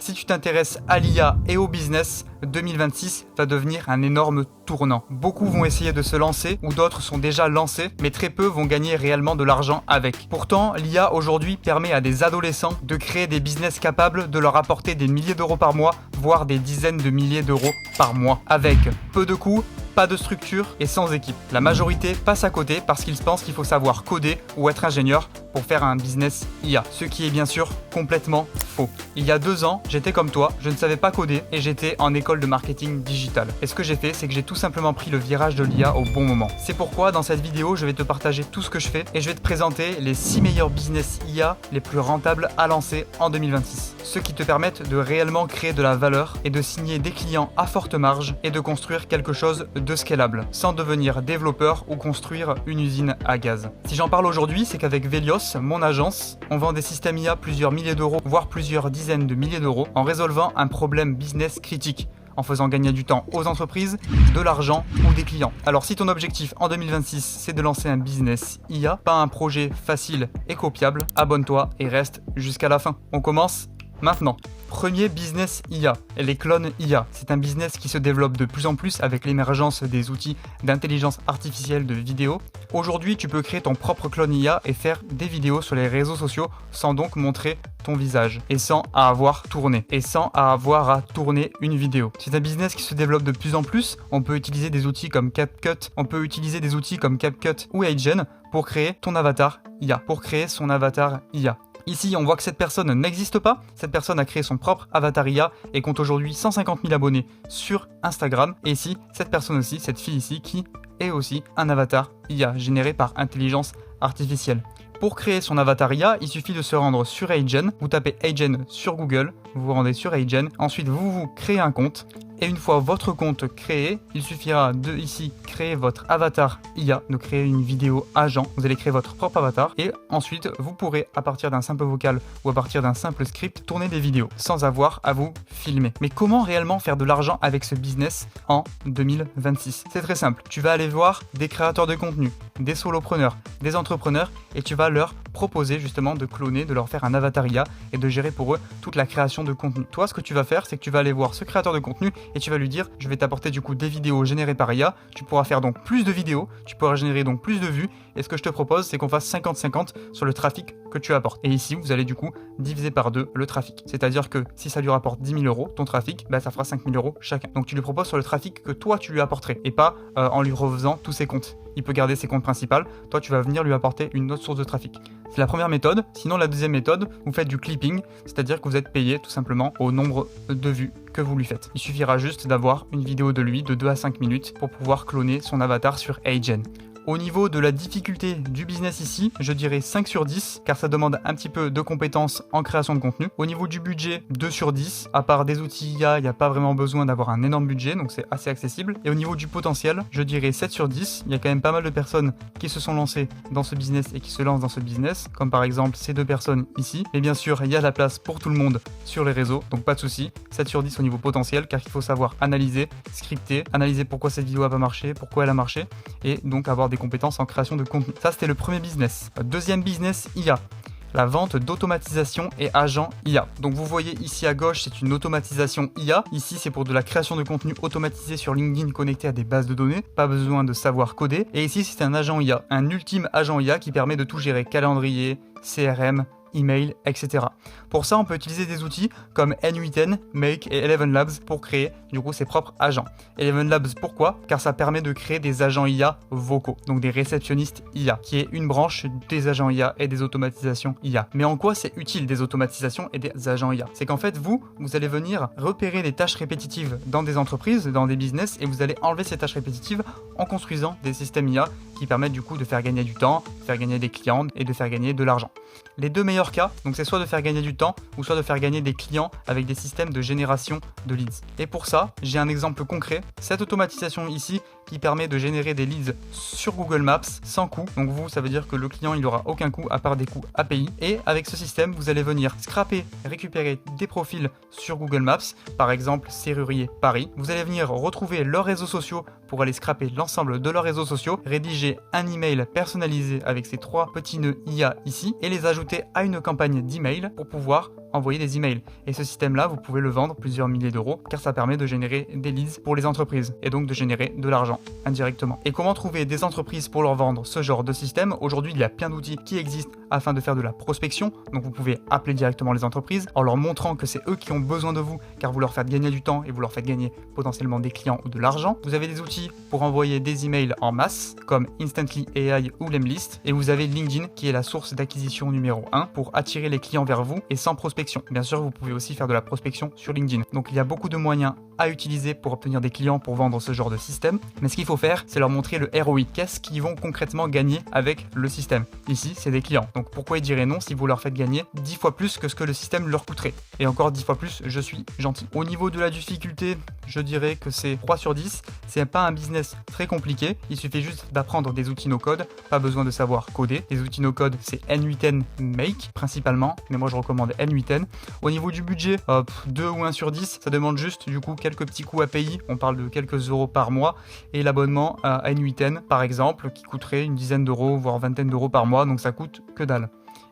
Si tu t'intéresses à l'IA et au business, 2026 va devenir un énorme tournant. Beaucoup vont essayer de se lancer ou d'autres sont déjà lancés, mais très peu vont gagner réellement de l'argent avec. Pourtant, l'IA aujourd'hui permet à des adolescents de créer des business capables de leur apporter des milliers d'euros par mois, voire des dizaines de milliers d'euros par mois, avec peu de coûts, pas de structure et sans équipe. La majorité passe à côté parce qu'ils pensent qu'il faut savoir coder ou être ingénieur pour faire un business IA, ce qui est bien sûr complètement faux. Il y a 2 ans, j'étais comme toi, je ne savais pas coder et j'étais en école de marketing digital. Et ce que j'ai fait, c'est que j'ai tout simplement pris le virage de l'IA au bon moment. C'est pourquoi dans cette vidéo, je vais te partager tout ce que je fais et je vais te présenter les 6 meilleurs business IA les plus rentables à lancer en 2026. Ceux qui te permettent de réellement créer de la valeur et de signer des clients à forte marge et de construire quelque chose de scalable, sans devenir développeur ou construire une usine à gaz. Si j'en parle aujourd'hui, c'est qu'avec Velios, mon agence, on vend des systèmes IA plusieurs milliers d'euros, voire plusieurs dizaines de milliers d'euros, en résolvant un problème business critique, en faisant gagner du temps aux entreprises, de l'argent ou des clients. Alors si ton objectif en 2026 c'est de lancer un business IA, pas un projet facile et copiable, abonne-toi et reste jusqu'à la fin. On commence maintenant. Premier business IA, les clones IA. C'est un business qui se développe de plus en plus avec l'émergence des outils d'intelligence artificielle de vidéo. Aujourd'hui, tu peux créer ton propre clone IA et faire des vidéos sur les réseaux sociaux sans donc montrer ton visage et sans avoir à tourner une vidéo. C'est un business qui se développe de plus en plus. On peut utiliser des outils comme CapCut, ou HeyGen pour créer ton avatar IA, pour créer son avatar IA. Ici, on voit que cette personne n'existe pas. Cette personne a créé son propre avatar IA et compte aujourd'hui 150 000 abonnés sur Instagram. Et ici, cette personne aussi, cette fille ici, qui est aussi un avatar IA généré par intelligence artificielle. Pour créer son avatar IA, il suffit de se rendre sur HeyGen. Vous tapez HeyGen sur Google, vous vous rendez sur HeyGen. Ensuite, vous créez un compte. Et une fois votre compte créé, il suffira de ici créer votre avatar IA, de créer une vidéo agent. Vous allez créer votre propre avatar et ensuite vous pourrez à partir d'un simple vocal ou à partir d'un simple script tourner des vidéos sans avoir à vous filmer. Mais comment réellement faire de l'argent avec ce business en 2026 ? C'est très simple. Tu vas aller voir des créateurs de contenu, des solopreneurs, des entrepreneurs et tu vas leur proposer justement de cloner, de leur faire un avatar IA et de gérer pour eux toute la création de contenu. Toi, ce que tu vas faire, c'est que tu vas aller voir ce créateur de contenu et tu vas lui dire, je vais t'apporter du coup des vidéos générées par IA, tu pourras faire donc plus de vidéos, tu pourras générer donc plus de vues, et ce que je te propose, c'est qu'on fasse 50-50 sur le trafic que tu apportes. Et ici, vous allez du coup diviser par 2 le trafic. C'est-à-dire que si ça lui rapporte 10 000 euros, ton trafic, ça fera 5 000 euros chacun. Donc tu lui proposes sur le trafic que toi, tu lui apporterais, et pas en lui refaisant tous ses comptes. Il peut garder ses comptes principaux, toi tu vas venir lui apporter une autre source de trafic. C'est la première méthode. Sinon la deuxième méthode, vous faites du clipping, c'est-à-dire que vous êtes payé tout simplement au nombre de vues que vous lui faites. Il suffira juste d'avoir une vidéo de lui de 2 à 5 minutes pour pouvoir cloner son avatar sur HeyGen. Au niveau de la difficulté du business ici, je dirais 5 sur 10, car ça demande un petit peu de compétences en création de contenu. Au niveau du budget, 2 sur 10. À part des outils IA, il n'y a pas vraiment besoin d'avoir un énorme budget, donc c'est assez accessible. Et au niveau du potentiel, je dirais 7 sur 10. Il y a quand même pas mal de personnes qui se sont lancées dans ce business et qui se lancent dans ce business, comme par exemple ces 2 personnes ici. Et bien sûr, il y a la place pour tout le monde sur les réseaux, donc pas de souci. 7 sur 10 au niveau potentiel, car il faut savoir analyser, scripter, analyser pourquoi cette vidéo a pas marché, pourquoi elle a marché, et donc avoir des compétences en création de contenu. Ça, c'était le premier business. Deuxième business, IA. La vente d'automatisation et agents IA. Donc vous voyez ici à gauche, c'est une automatisation IA. Ici, c'est pour de la création de contenu automatisé sur LinkedIn connecté à des bases de données. Pas besoin de savoir coder. Et ici, c'est un agent IA. Un ultime agent IA qui permet de tout gérer. Calendrier, CRM, email, etc. Pour ça, on peut utiliser des outils comme N8N, Make et Eleven Labs pour créer du coup ses propres agents. Eleven Labs, pourquoi ? Car ça permet de créer des agents IA vocaux, donc des réceptionnistes IA, qui est une branche des agents IA et des automatisations IA. Mais en quoi c'est utile des automatisations et des agents IA ? C'est qu'en fait, vous allez venir repérer les tâches répétitives dans des entreprises, dans des business, et vous allez enlever ces tâches répétitives en construisant des systèmes IA qui permettent du coup de faire gagner du temps, de faire gagner des clients et de faire gagner de l'argent. Les deux meilleurs cas, donc c'est soit de faire gagner du temps ou soit de faire gagner des clients avec des systèmes de génération de leads. Et pour ça, j'ai un exemple concret. Cette automatisation ici qui permet de générer des leads sur Google Maps sans coût. Donc vous, ça veut dire que le client, il n'aura aucun coût à part des coûts API. Et avec ce système, vous allez venir scraper, récupérer des profils sur Google Maps, par exemple Serrurier Paris. Vous allez venir retrouver leurs réseaux sociaux pour aller scraper l'ensemble de leurs réseaux sociaux, rédiger un email personnalisé avec ces 3 petits nœuds IA ici et les ajouter à une campagne d'email pour pouvoir envoyer des emails. Et ce système-là, vous pouvez le vendre plusieurs milliers d'euros car ça permet de générer des leads pour les entreprises et donc de générer de l'argent indirectement. Et comment trouver des entreprises pour leur vendre ce genre de système? Aujourd'hui, il y a plein d'outils qui existent afin de faire de la prospection. Donc vous pouvez appeler directement les entreprises en leur montrant que c'est eux qui ont besoin de vous car vous leur faites gagner du temps et vous leur faites gagner potentiellement des clients ou de l'argent. Vous avez des outils pour envoyer des emails en masse comme Instantly AI ou Lemlist, et vous avez LinkedIn qui est la source d'acquisition numéro 1 pour attirer les clients vers vous et sans prospection. Bien sûr, vous pouvez aussi faire de la prospection sur LinkedIn. Donc il y a beaucoup de moyens à utiliser pour obtenir des clients pour vendre ce genre de système. Mais ce qu'il faut faire, c'est leur montrer le ROI. Qu'est-ce qu'ils vont concrètement gagner avec le système? Ici, c'est des clients. Donc pourquoi ils diraient non si vous leur faites gagner 10 fois plus que ce que le système leur coûterait? Et encore 10 fois plus, je suis gentil. Au niveau de la difficulté, je dirais que c'est 3 sur 10. C'est pas un business très compliqué. Il suffit juste d'apprendre des outils no-code. Pas besoin de savoir coder. Les outils no-code, c'est N8N Make principalement. Mais moi, je recommande N8N. Au niveau du budget, 2 ou 1 sur 10. Ça demande juste du coup quelques petits coûts à payer. On parle de quelques euros par mois. Et l'abonnement à N8N, par exemple, qui coûterait une dizaine d'euros, voire vingtaine d'euros par mois. Donc ça coûte que dalle.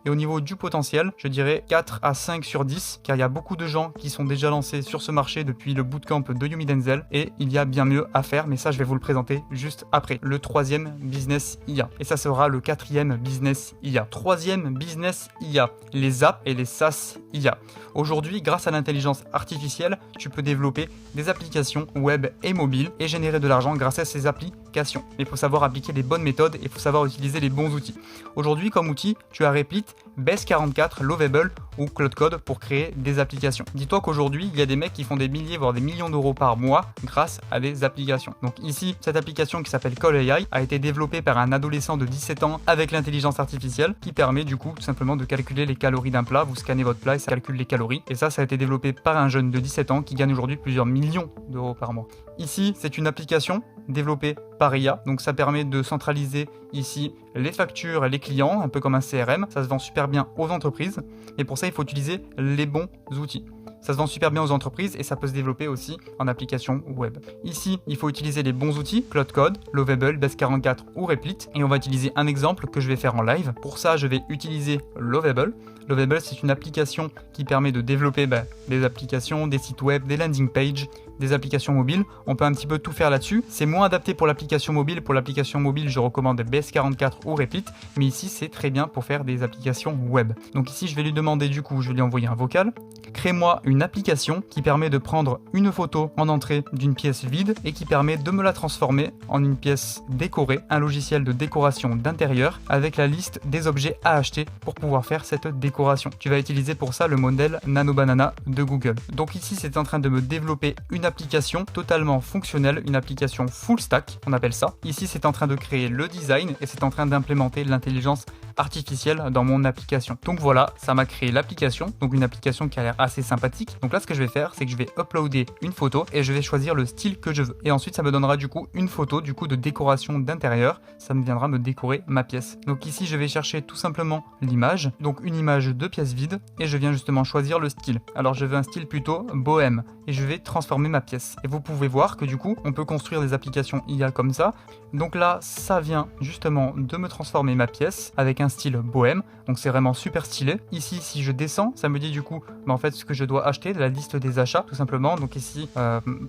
Et au niveau du potentiel, je dirais 4 à 5 sur 10, car il y a beaucoup de gens qui sont déjà lancés sur ce marché depuis le bootcamp de Yumi Denzel, et il y a bien mieux à faire, mais ça je vais vous le présenter juste après. Le troisième business IA, et ça sera le quatrième business IA. Troisième business IA, les apps et les SaaS IA. Aujourd'hui, grâce à l'intelligence artificielle, tu peux développer des applications web et mobiles et générer de l'argent grâce à ces applications. Mais il faut savoir appliquer les bonnes méthodes et il faut savoir utiliser les bons outils. Aujourd'hui, comme outil, tu as Replit, Base44, Lovable ou Cloud Code pour créer des applications. Dis-toi qu'aujourd'hui, il y a des mecs qui font des milliers voire des millions d'euros par mois grâce à des applications. Donc ici, cette application qui s'appelle Call AI a été développée par un adolescent de 17 ans avec l'intelligence artificielle qui permet du coup tout simplement de calculer les calories d'un plat. Vous scannez votre plat et ça calcule les calories. Et ça a été développé par un jeune de 17 ans qui gagne aujourd'hui plusieurs millions d'euros par mois. Ici, c'est une application développée par IA, donc ça permet de centraliser ici les factures et les clients, un peu comme un CRM. Ça se vend super bien aux entreprises et pour ça il faut utiliser les bons outils. Ça se vend super bien aux entreprises et ça peut se développer aussi en application web. Ici, il faut utiliser les bons outils, Cloud Code, Lovable, Base44 ou Replit. Et on va utiliser un exemple que je vais faire en live. Pour ça, je vais utiliser Lovable. Lovable, c'est une application qui permet de développer des applications, des sites web, des landing pages, des applications mobiles. On peut un petit peu tout faire là-dessus. C'est moins adapté pour l'application mobile. Pour l'application mobile, je recommande Base44 ou Replit. Mais ici, c'est très bien pour faire des applications web. Donc ici, je vais lui demander du coup, je vais lui envoyer un vocal. Crée-moi une application qui permet de prendre une photo en entrée d'une pièce vide et qui permet de me la transformer en une pièce décorée, un logiciel de décoration d'intérieur avec la liste des objets à acheter pour pouvoir faire cette décoration. Tu vas utiliser pour ça le modèle Nano Banana de Google. Donc ici, c'est en train de me développer une application totalement fonctionnelle, une application full stack, on appelle ça. Ici, c'est en train de créer le design et c'est en train d'implémenter l'intelligence artificielle dans mon application. Donc voilà, ça m'a créé l'application, donc une application qui a l'air assez sympathique. Donc là, ce que je vais faire, c'est que je vais uploader une photo et je vais choisir le style que je veux. Et ensuite, ça me donnera du coup une photo du coup de décoration d'intérieur. Ça me viendra me décorer ma pièce. Donc ici, je vais chercher tout simplement l'image, donc une image de pièce vide et je viens justement choisir le style. Alors je veux un style plutôt bohème et je vais transformer ma pièce. Et vous pouvez voir que du coup, on peut construire des applications IA comme ça. Donc là, ça vient justement de me transformer ma pièce avec un style bohème. Donc c'est vraiment super stylé. Ici, si je descends, ça me dit du coup, en fait, ce que je dois acheter, de la liste des achats, tout simplement. Donc ici,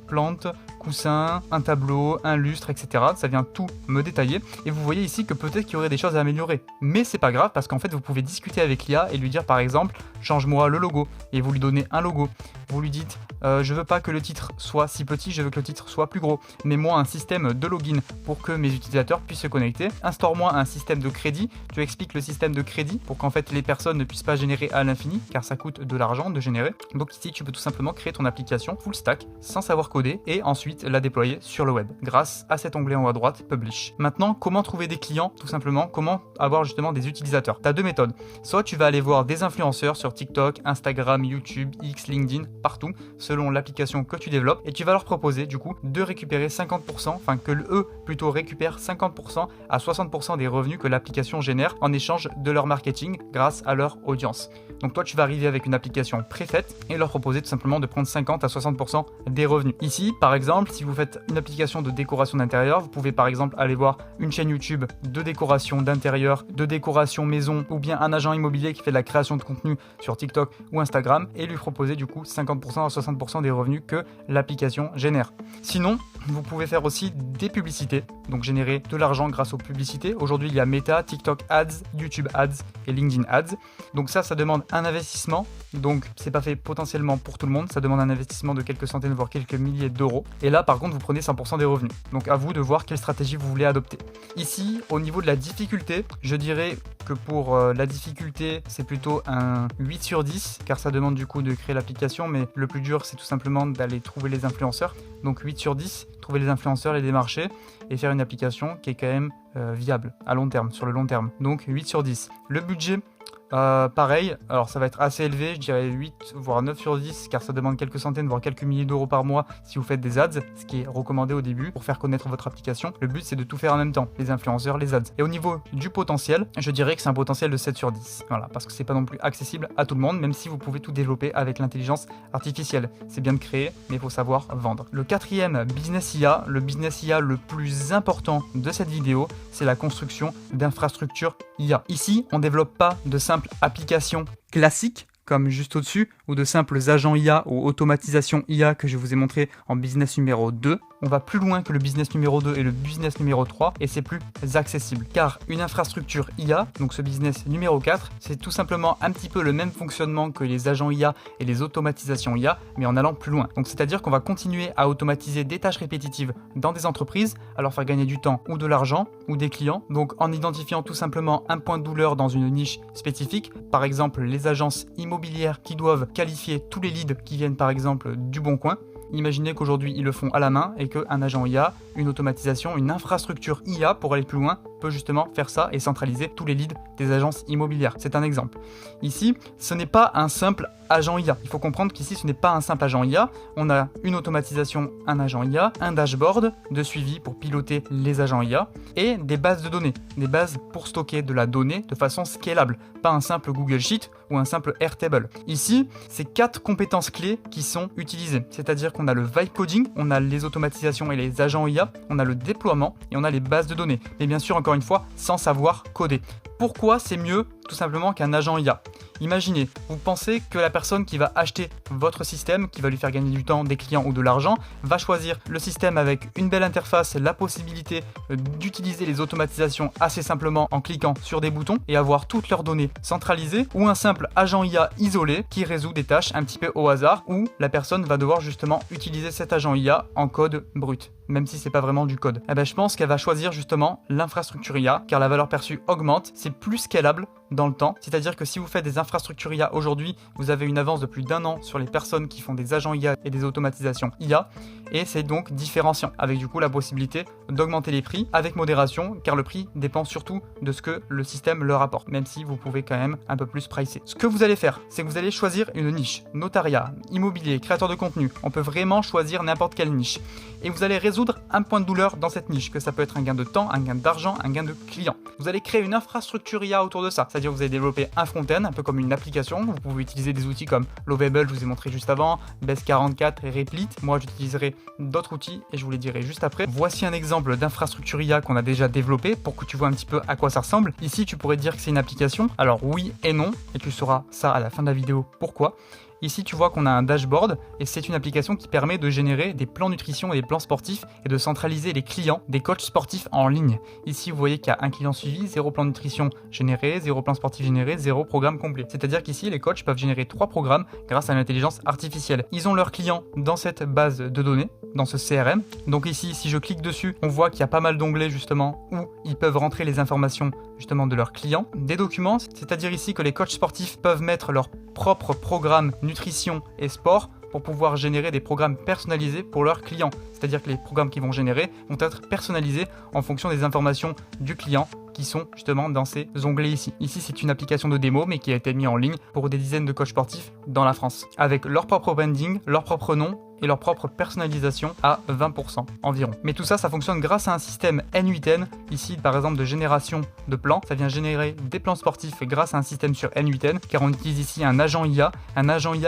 plantes, coussins, un tableau, un lustre, etc. Ça vient tout me détailler. Et vous voyez ici que peut-être qu'il y aurait des choses à améliorer. Mais c'est pas grave parce qu'en fait, vous pouvez discuter avec l'IA et lui dire par exemple, change-moi le logo. Et vous lui donnez un logo. Vous lui dites, je veux pas que le titre soit si petit, je veux que le titre soit plus gros. Mets-moi un système de login pour que mes utilisateurs puissent se connecter. Instaure-moi un système de crédit. Tu expliques le système de crédit pour qu'en fait les personnes ne puissent pas générer à l'infini car ça coûte de l'argent de générer. Donc ici, tu peux tout simplement créer ton application full stack sans savoir coder et ensuite la déployer sur le web grâce à cet onglet en haut à droite, Publish. Maintenant, comment trouver des clients? Tout simplement, comment avoir justement des utilisateurs? Tu as deux méthodes. Soit tu vas aller voir des influenceurs sur TikTok, Instagram, YouTube, X, LinkedIn, partout, selon l'application que tu développes et tu vas leur proposer du coup de récupérer 50%, enfin que eux plutôt récupèrent 50% à 60% des revenus que l'application génère en échange de leur marketing grâce à leur audience. Donc toi, tu vas arriver avec une application préfaite et leur proposer tout simplement de prendre 50 à 60% des revenus. Ici, par exemple, si vous faites une application de décoration d'intérieur, vous pouvez par exemple aller voir une chaîne YouTube de décoration d'intérieur, de décoration maison ou bien un agent immobilier qui fait de la création de contenu sur TikTok ou Instagram et lui proposer du coup 50% à 60% des revenus que l'application génère. Sinon, vous pouvez faire aussi des publicités, donc générer de l'argent grâce aux publicités. Aujourd'hui, il y a Meta, TikTok Ads, YouTube Ads et LinkedIn Ads. Donc ça demande un investissement. Donc c'est pas fait potentiellement pour tout le monde. Ça demande un investissement de quelques centaines voire quelques milliers d'euros. Et là, par contre, vous prenez 100% des revenus. Donc à vous de voir quelle stratégie vous voulez adopter. Ici, au niveau de la difficulté, je dirais que pour la difficulté, c'est plutôt un 8 sur 10, car ça demande du coup de créer l'application, mais le plus dur, c'est tout simplement d'aller trouver les influenceurs. Donc 8 sur 10, trouver les influenceurs, les démarcher et faire une application qui est quand même viable à long terme, sur le long terme. Donc 8 sur 10. Le budget, pareil, alors ça va être assez élevé, je dirais 8 voire 9 sur 10, car ça demande quelques centaines voire quelques milliers d'euros par mois si vous faites des ads, ce qui est recommandé au début pour faire connaître votre application. Le but c'est de tout faire en même temps, les influenceurs, les ads. Et au niveau du potentiel, je dirais que c'est un potentiel de 7 sur 10. Voilà, parce que c'est pas non plus accessible à tout le monde, même si vous pouvez tout développer avec l'intelligence artificielle. C'est bien de créer, mais il faut savoir vendre. Le quatrième business IA, le business IA le plus important de cette vidéo, c'est la construction d'infrastructures IA. Ici, on développe pas de simples applications classiques comme juste au-dessus, ou de simples agents IA ou automatisation IA que je vous ai montré en business numéro 2. On va plus loin que le business numéro 2 et le business numéro 3 et c'est plus accessible. Car une infrastructure IA, donc ce business numéro 4, c'est tout simplement un petit peu le même fonctionnement que les agents IA et les automatisations IA, mais en allant plus loin. Donc c'est-à-dire qu'on va continuer à automatiser des tâches répétitives dans des entreprises, à leur faire gagner du temps ou de l'argent ou des clients. Donc en identifiant tout simplement un point de douleur dans une niche spécifique, par exemple les agences immobilières qui doivent qualifier tous les leads qui viennent par exemple du Bon Coin. Imaginez qu'aujourd'hui ils le font à la main et qu'un agent IA, une automatisation, une infrastructure IA pour aller plus loin peut justement faire ça et centraliser tous les leads des agences immobilières. C'est un exemple. Ici, ce n'est pas un simple agent IA. Il faut comprendre qu'ici ce n'est pas un simple agent IA. On a une automatisation, un agent IA, un dashboard de suivi pour piloter les agents IA et des bases de données. Des bases pour stocker de la donnée de façon scalable. Pas un simple Google Sheet ou un simple Airtable. Ici, c'est 4 compétences clés qui sont utilisées. C'est-à-dire qu'on a le vibe coding, on a les automatisations et les agents IA, on a le déploiement et on a les bases de données. Mais bien sûr, encore une fois, sans savoir coder. Pourquoi c'est mieux tout simplement qu'un agent IA? Imaginez, vous pensez que la personne qui va acheter votre système, qui va lui faire gagner du temps, des clients ou de l'argent, va choisir le système avec une belle interface, la possibilité d'utiliser les automatisations assez simplement en cliquant sur des boutons et avoir toutes leurs données centralisées, ou un simple agent IA isolé qui résout des tâches un petit peu au hasard, où la personne va devoir justement utiliser cet agent IA en code brut, même si c'est pas vraiment du code. Je pense qu'elle va choisir justement l'infrastructure IA, car la valeur perçue augmente, c'est plus scalable dans le temps, c'est-à-dire que si vous faites des infrastructures IA aujourd'hui, vous avez une avance de plus d'1 an sur les personnes qui font des agents IA et des automatisations IA, et c'est donc différenciant, avec du coup la possibilité d'augmenter les prix avec modération, car le prix dépend surtout de ce que le système leur apporte, même si vous pouvez quand même un peu plus pricer. Ce que vous allez faire, c'est que vous allez choisir une niche, notariat, immobilier, créateur de contenu, on peut vraiment choisir n'importe quelle niche, et vous allez résoudre un point de douleur dans cette niche, que ça peut être un gain de temps, un gain d'argent, un gain de clients. Vous allez créer une infrastructure IA autour de ça, c'est-à-dire que vous allez développer un front-end, un peu comme une application. Vous pouvez utiliser des outils comme Lovable, je vous ai montré juste avant, Base44 et Replit. Moi, j'utiliserai d'autres outils et je vous les dirai juste après. Voici un exemple d'infrastructure IA qu'on a déjà développé pour que tu vois un petit peu à quoi ça ressemble. Ici, tu pourrais dire que c'est une application. Alors oui et non, et tu sauras ça à la fin de la vidéo pourquoi. Ici, tu vois qu'on a un dashboard et c'est une application qui permet de générer des plans nutrition et des plans sportifs et de centraliser les clients des coachs sportifs en ligne. Ici, vous voyez qu'il y a un client suivi, 0 plan nutrition généré, 0 plan sportif généré, 0 programme complet. C'est-à-dire qu'ici, les coachs peuvent générer 3 programmes grâce à l'intelligence artificielle. Ils ont leurs clients dans cette base de données, dans ce CRM. Donc ici, si je clique dessus, on voit qu'il y a pas mal d'onglets justement où ils peuvent rentrer les informations justement de leurs clients. Des documents, c'est-à-dire ici que les coachs sportifs peuvent mettre leur propre programme nutrition et sport pour pouvoir générer des programmes personnalisés pour leurs clients. C'est-à-dire que les programmes qu'ils vont générer vont être personnalisés en fonction des informations du client qui sont justement dans ces onglets ici. Ici, c'est une application de démo, mais qui a été mise en ligne pour des dizaines de coachs sportifs dans la France, avec leur propre branding, leur propre nom et leur propre personnalisation à 20% environ. Mais tout ça, ça fonctionne grâce à un système N8N, ici par exemple de génération de plans. Ça vient générer des plans sportifs grâce à un système sur N8N, car on utilise ici un agent IA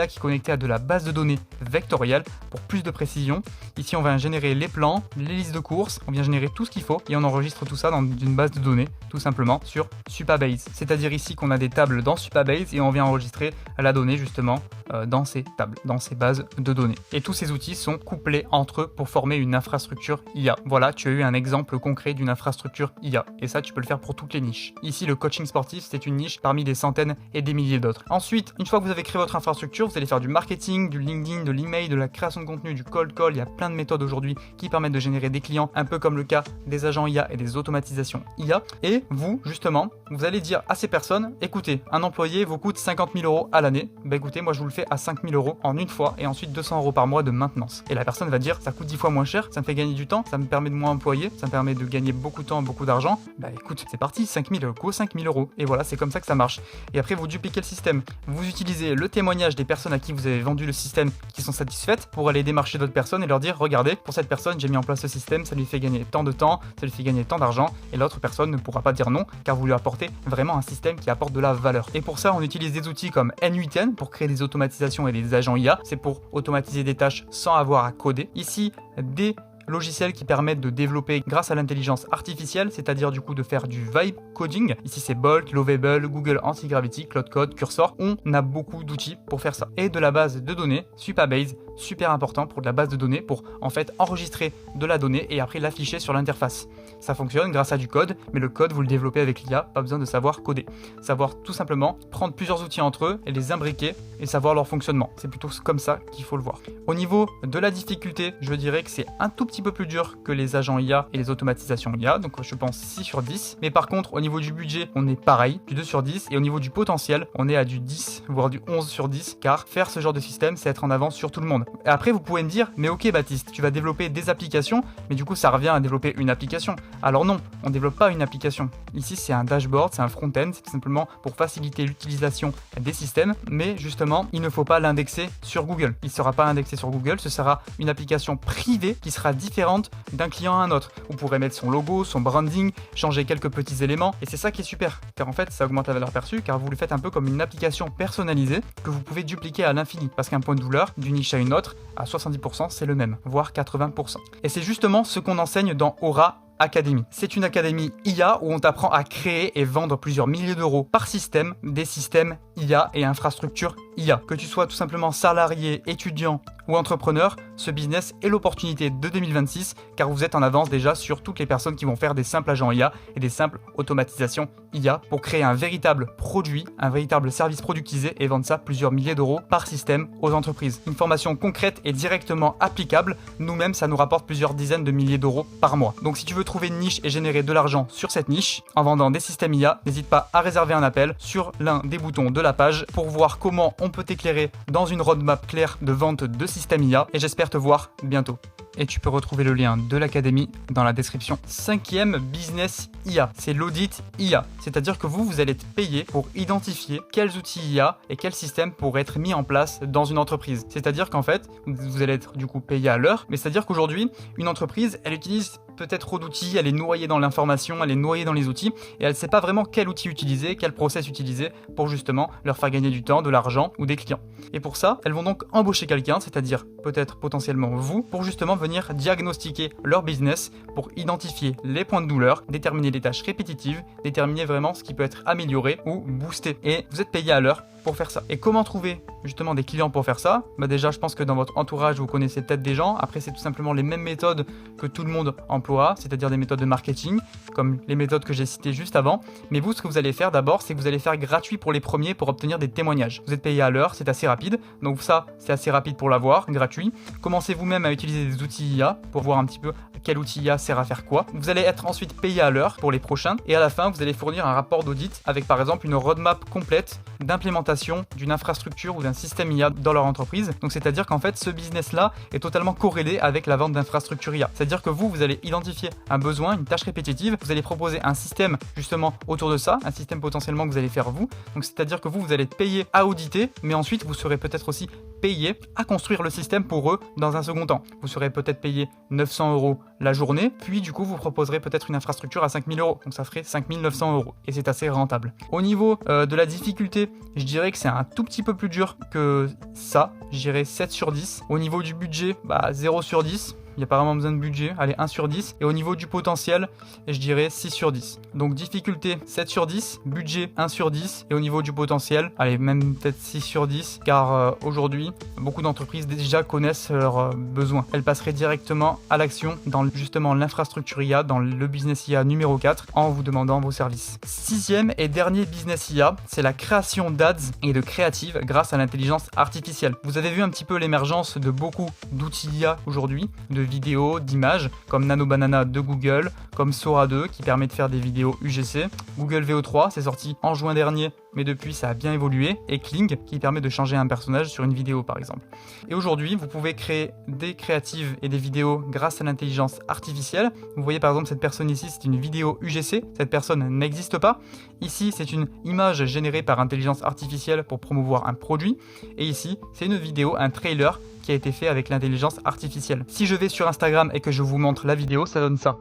qui est connecté à de la base de données vectorielle pour plus de précision. Ici, on va générer les plans, les listes de courses, on vient générer tout ce qu'il faut et on enregistre tout ça dans une base de données, tout simplement sur Supabase. C'est-à-dire ici qu'on a des tables dans Supabase et on vient enregistrer la donnée justement dans ces tables, dans ces bases de données. Et tous ces outils sont couplés entre eux pour former une infrastructure IA. Voilà, tu as eu un exemple concret d'une infrastructure IA. Et ça, tu peux le faire pour toutes les niches. Ici, le coaching sportif, c'est une niche parmi des centaines et des milliers d'autres. Ensuite, une fois que vous avez créé votre infrastructure, vous allez faire du marketing, du LinkedIn, de l'email, de la création de contenu, du cold call. Il y a plein de méthodes aujourd'hui qui permettent de générer des clients, un peu comme le cas des agents IA et des automatisations IA. Et vous, justement, vous allez dire à ces personnes, écoutez, un employé vous coûte 50 000 euros à l'année. Ben écoutez, moi je vous le fais à 5 000 euros en une fois et ensuite 200 euros par mois de maintenance. Et la personne va dire, ça coûte 10 fois moins cher, ça me fait gagner du temps, ça me permet de moins employer, ça me permet de gagner beaucoup de temps, beaucoup d'argent. Bah écoute, c'est parti, 5 000 euros, 5 000 euros. Et voilà, c'est comme ça que ça marche. Et après, vous dupliquez le système. Vous utilisez le témoignage des personnes à qui vous avez vendu le système qui sont satisfaites pour aller démarcher d'autres personnes et leur dire, regardez, pour cette personne, j'ai mis en place ce système, ça lui fait gagner tant de temps, ça lui fait gagner tant d'argent et l'autre personne ne pourra pas dire non car vous lui apportez vraiment un système qui apporte de la valeur. Et pour ça, on utilise des outils comme N8N pour créer des automatisations et des agents IA. C'est pour automatiser des tâches sans avoir à coder. Ici, des logiciels qui permettent de développer grâce à l'intelligence artificielle, c'est-à-dire du coup de faire du vibe coding. Ici c'est Bolt, Lovable, Google Antigravity, Cloud Code, Cursor. On a beaucoup d'outils pour faire ça. Et de la base de données, Supabase, super important pour de la base de données, pour en fait enregistrer de la donnée et après l'afficher sur l'interface. Ça fonctionne grâce à du code, mais le code vous le développez avec l'IA, pas besoin de savoir coder. Savoir tout simplement prendre plusieurs outils entre eux et les imbriquer et savoir leur fonctionnement. C'est plutôt comme ça qu'il faut le voir. Au niveau de la difficulté, je dirais que c'est un tout petit peu plus dur que les agents IA et les automatisations IA, donc je pense 6 sur 10. Mais par contre, au niveau du budget, on est pareil, du 2 sur 10, et au niveau du potentiel, on est à du 10, voire du 11 sur 10, car faire ce genre de système, c'est être en avance sur tout le monde. Et après, vous pouvez me dire, mais ok Baptiste, tu vas développer des applications, mais du coup, ça revient à développer une application. Alors non, on ne développe pas une application. Ici, c'est un dashboard, c'est un front-end, c'est tout simplement pour faciliter l'utilisation des systèmes, mais justement, il ne faut pas l'indexer sur Google. Il ne sera pas indexé sur Google, ce sera une application privée qui sera différente d'un client à un autre. Vous pourrez mettre son logo, son branding, changer quelques petits éléments, et c'est ça qui est super, car en fait, ça augmente la valeur perçue, car vous le faites un peu comme une application personnalisée que vous pouvez dupliquer à l'infini, parce qu'un point de douleur, d'une niche à une autre, à 70%, c'est le même, voire 80%. Et c'est justement ce qu'on enseigne dans Aura Academy. C'est une académie IA où on t'apprend à créer et vendre plusieurs milliers d'euros par système, des systèmes IA et infrastructures IA. Que tu sois tout simplement salarié, étudiant ou entrepreneur, ce business est l'opportunité de 2026 car vous êtes en avance déjà sur toutes les personnes qui vont faire des simples agents IA et des simples automatisations IA pour créer un véritable produit, un véritable service productisé et vendre ça plusieurs milliers d'euros par système aux entreprises. Une formation concrète et directement applicable, nous-mêmes ça nous rapporte plusieurs dizaines de milliers d'euros par mois. Donc si tu veux trouver une niche et générer de l'argent sur cette niche en vendant des systèmes IA, n'hésite pas à réserver un appel sur l'un des boutons de la page pour voir comment on peut t'éclairer dans une roadmap claire de vente de systèmes IA et j'espère te voir bientôt. Et tu peux retrouver le lien de l'académie dans la description. 5e business IA, c'est l'audit IA. C'est-à-dire que vous allez être payé pour identifier quels outils IA et quels systèmes pourraient être mis en place dans une entreprise. C'est-à-dire qu'en fait, vous allez être du coup payé à l'heure, mais c'est-à-dire qu'aujourd'hui, une entreprise, elle utilise peut-être trop d'outils, elle est noyée dans l'information, elle est noyée dans les outils et elle ne sait pas vraiment quel outil utiliser, quel process utiliser pour justement leur faire gagner du temps, de l'argent ou des clients. Et pour ça, elles vont donc embaucher quelqu'un, c'est-à-dire peut-être potentiellement vous, pour justement venir diagnostiquer leur business, pour identifier les points de douleur, déterminer les tâches répétitives, déterminer vraiment ce qui peut être amélioré ou boosté. Et vous êtes payé à l'heure pour faire ça. Et comment trouver justement des clients pour faire ça? Déjà, je pense que dans votre entourage, vous connaissez peut-être des gens. Après, c'est tout simplement les mêmes méthodes que tout le monde emploie, c'est-à-dire des méthodes de marketing, comme les méthodes que j'ai citées juste avant. Mais vous, ce que vous allez faire d'abord, c'est que vous allez faire gratuit pour les premiers pour obtenir des témoignages. Vous êtes payé à l'heure, c'est assez rapide. Donc ça, c'est assez rapide pour l'avoir, gratuit. Commencez vous-même à utiliser des outils IA pour voir un petit peu quel outil IA sert à faire quoi. Vous allez être ensuite payé à l'heure pour les prochains. Et à la fin, vous allez fournir un rapport d'audit avec par exemple une roadmap complète d'implémentation d'une infrastructure ou d'un système IA dans leur entreprise. Donc c'est-à-dire qu'en fait, ce business-là est totalement corrélé avec la vente d'infrastructures IA. C'est-à-dire que vous allez identifier un besoin, une tâche répétitive, vous allez proposer un système justement autour de ça, un système potentiellement que vous allez faire vous. Donc c'est-à-dire que vous allez être payé à auditer, mais ensuite vous serez peut-être aussi payés à construire le système pour eux dans un second temps. Vous serez peut-être payé 900 € la journée, puis du coup vous proposerez peut-être une infrastructure à 5000 €, donc ça ferait 5900 € et c'est assez rentable. Au niveau de la difficulté, je dirais que c'est un tout petit peu plus dur que ça, je dirais 7 sur 10. Au niveau du budget, 0 sur 10. Il n'y a pas vraiment besoin de budget, allez 1 sur 10. Et au niveau du potentiel, je dirais 6 sur 10. Donc difficulté 7 sur 10, budget 1 sur 10. Et au niveau du potentiel, allez même peut-être 6 sur 10. Car aujourd'hui, beaucoup d'entreprises déjà connaissent leurs besoins. Elles passeraient directement à l'action dans justement l'infrastructure IA, dans le business IA numéro 4, en vous demandant vos services. Sixième et dernier business IA, c'est la création d'ads et de créatives grâce à l'intelligence artificielle. Vous avez vu un petit peu l'émergence de beaucoup d'outils IA aujourd'hui, de vidéos, d'images, comme Nano Banana de Google, comme Sora 2 qui permet de faire des vidéos UGC, Google VO3, c'est sorti en juin dernier, mais depuis ça a bien évolué, et Kling qui permet de changer un personnage sur une vidéo par exemple. Et aujourd'hui, vous pouvez créer des créatives et des vidéos grâce à l'intelligence artificielle. Vous voyez par exemple cette personne ici, c'est une vidéo UGC, cette personne n'existe pas. Ici, c'est une image générée par intelligence artificielle pour promouvoir un produit, et ici, c'est une vidéo, un trailer qui a été fait avec l'intelligence artificielle. Si je vais sur Instagram et que je vous montre la vidéo, ça donne ça.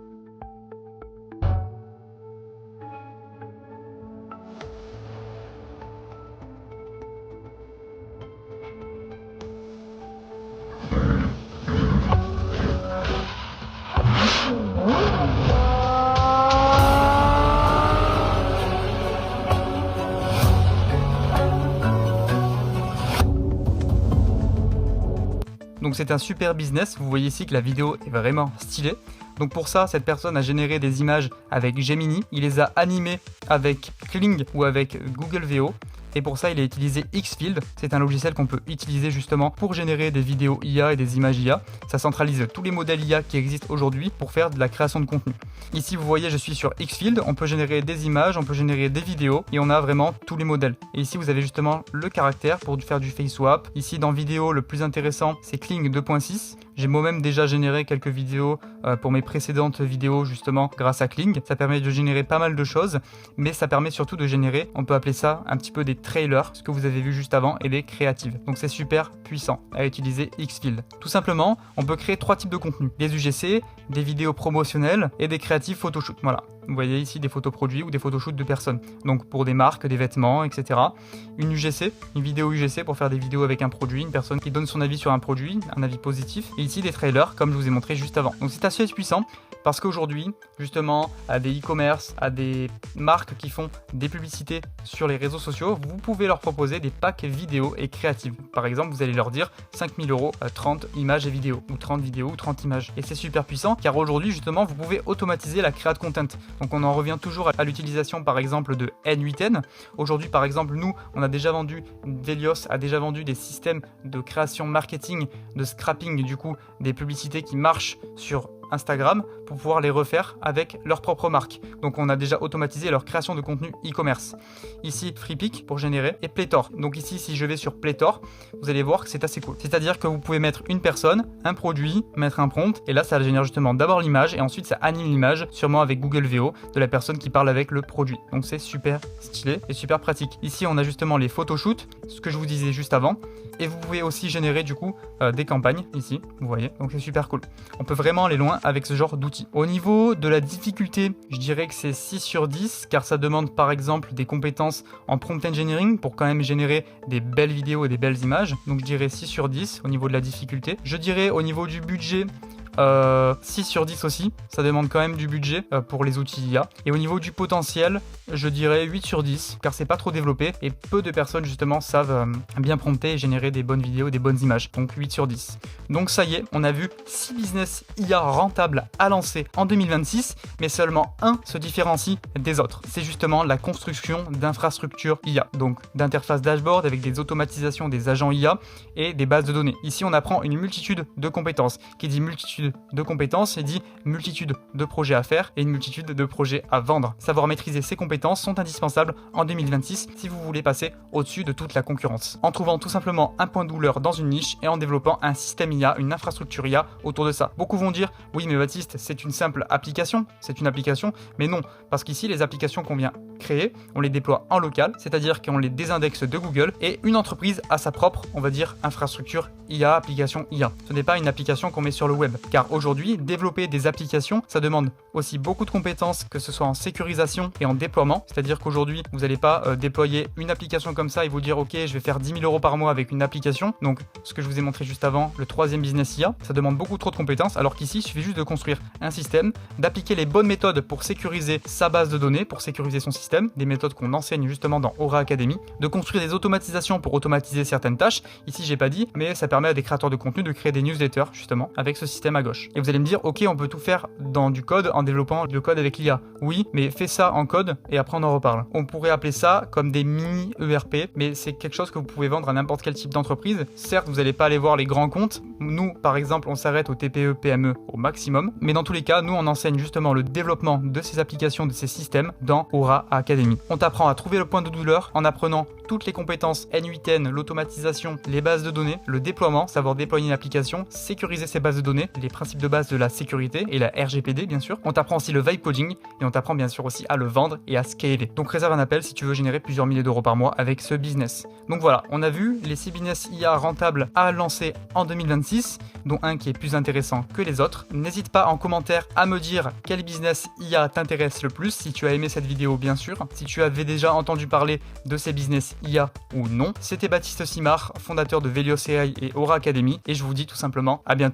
Donc c'est un super business, vous voyez ici que la vidéo est vraiment stylée. Donc pour ça, cette personne a généré des images avec Gemini, il les a animées avec Kling ou avec Google VO. Et pour ça, il a utilisé Xfield. C'est un logiciel qu'on peut utiliser justement pour générer des vidéos IA et des images IA. Ça centralise tous les modèles IA qui existent aujourd'hui pour faire de la création de contenu. Ici, vous voyez, je suis sur Xfield. On peut générer des images, on peut générer des vidéos et on a vraiment tous les modèles. Et ici, vous avez justement le caractère pour faire du face swap. Ici, dans vidéo, le plus intéressant, c'est Kling 2.6. J'ai moi-même déjà généré quelques vidéos pour mes précédentes vidéos justement grâce à Kling. Ça permet de générer pas mal de choses, mais ça permet surtout de générer, on peut appeler ça un petit peu des trailers, ce que vous avez vu juste avant, et des créatives. Donc c'est super puissant à utiliser Xfield. Tout simplement, on peut créer 3 types de contenus. Des UGC, des vidéos promotionnelles et des créatives photoshoot. Voilà. Vous voyez ici des photos produits ou des photoshoots de personnes. Donc pour des marques, des vêtements, etc. Une UGC, une vidéo UGC pour faire des vidéos avec un produit, une personne qui donne son avis sur un produit, un avis positif. Et ici des trailers comme je vous ai montré juste avant. Donc c'est assez puissant parce qu'aujourd'hui, justement, à des e-commerce, à des marques qui font des publicités sur les réseaux sociaux, vous pouvez leur proposer des packs vidéo et créatives. Par exemple, vous allez leur dire 5000 €, 30 images et vidéos, ou 30 vidéos ou 30 images. Et c'est super puissant car aujourd'hui, justement, vous pouvez automatiser la création de content. Donc on en revient toujours à l'utilisation par exemple de N8N. Aujourd'hui par exemple nous on a déjà vendu, Velios a déjà vendu des systèmes de création marketing, de scrapping du coup des publicités qui marchent sur Instagram pour pouvoir les refaire avec leur propre marque. Donc on a déjà automatisé leur création de contenu e-commerce. Ici FreePic pour générer et Playtor. Donc ici si je vais sur Playtor, vous allez voir que c'est assez cool. C'est-à-dire que vous pouvez mettre une personne, un produit, mettre un prompt et là ça génère justement d'abord l'image et ensuite ça anime l'image sûrement avec Google VO de la personne qui parle avec le produit. Donc c'est super stylé et super pratique. Ici on a justement les photoshoots, ce que je vous disais juste avant. Et vous pouvez aussi générer du coup des campagnes ici, vous voyez, donc c'est super cool. On peut vraiment aller loin avec ce genre d'outils. Au niveau de la difficulté, je dirais que c'est 6 sur 10 car ça demande par exemple des compétences en prompt engineering pour quand même générer des belles vidéos et des belles images. Donc je dirais 6 sur 10 au niveau de la difficulté. Je dirais au niveau du budget, 6 sur 10 aussi, ça demande quand même du budget pour les outils IA. Et au niveau du potentiel, je dirais 8 sur 10, car c'est pas trop développé et peu de personnes justement savent bien prompter et générer des bonnes vidéos, des bonnes images. Donc 8 sur 10. Donc ça y est, on a vu 6 business IA rentables à lancer en 2026, mais seulement un se différencie des autres. C'est justement la construction d'infrastructures IA, donc d'interfaces dashboard avec des automatisations des agents IA et des bases de données. Ici, on apprend une multitude de compétences. Qui dit multitude de compétences et dit multitude de projets à faire et une multitude de projets à vendre. Savoir maîtriser ces compétences sont indispensables en 2026 si vous voulez passer au-dessus de toute la concurrence. En trouvant tout simplement un point de douleur dans une niche et en développant un système IA, une infrastructure IA autour de ça. Beaucoup vont dire oui mais Baptiste c'est une simple application, c'est une application, mais non, parce qu'ici les applications qu'on vient créés, on les déploie en local, c'est-à-dire qu'on les désindexe de Google, et une entreprise a sa propre, on va dire, infrastructure IA, application IA. Ce n'est pas une application qu'on met sur le web, car aujourd'hui, développer des applications, ça demande aussi beaucoup de compétences, que ce soit en sécurisation et en déploiement, c'est-à-dire qu'aujourd'hui, vous n'allez pas déployer une application comme ça et vous dire ok, je vais faire 10 000 euros par mois avec une application. Donc, ce que je vous ai montré juste avant, le troisième business IA, ça demande beaucoup trop de compétences, alors qu'ici, il suffit juste de construire un système, d'appliquer les bonnes méthodes pour sécuriser sa base de données, pour sécuriser son système, des méthodes qu'on enseigne justement dans Aura Academy, de construire des automatisations pour automatiser certaines tâches. Ici, j'ai pas dit, mais ça permet à des créateurs de contenu de créer des newsletters justement avec ce système à gauche. Et vous allez me dire, ok, on peut tout faire dans du code en développant le code avec l'IA. Oui, mais fais ça en code et après on en reparle. On pourrait appeler ça comme des mini ERP, mais c'est quelque chose que vous pouvez vendre à n'importe quel type d'entreprise. Certes, vous n'allez pas aller voir les grands comptes. Nous, par exemple, on s'arrête au TPE, PME au maximum. Mais dans tous les cas, nous, on enseigne justement le développement de ces applications, de ces systèmes dans Aura Academy. On t'apprend à trouver le point de douleur en apprenant toutes les compétences N8N, l'automatisation, les bases de données, le déploiement, savoir déployer une application, sécuriser ses bases de données, les principes de base de la sécurité et la RGPD bien sûr. On t'apprend aussi le vibe coding et on t'apprend bien sûr aussi à le vendre et à scaler. Donc réserve un appel si tu veux générer plusieurs milliers d'euros par mois avec ce business. Donc voilà, on a vu les 6 business IA rentables à lancer en 2026, dont un qui est plus intéressant que les autres. N'hésite pas en commentaire à me dire quel business IA t'intéresse le plus, si tu as aimé cette vidéo bien sûr, si tu avais déjà entendu parler de ces business IA ou non. C'était Baptiste Simard, fondateur de Velios AI et Aura Academy, et je vous dis tout simplement à bientôt.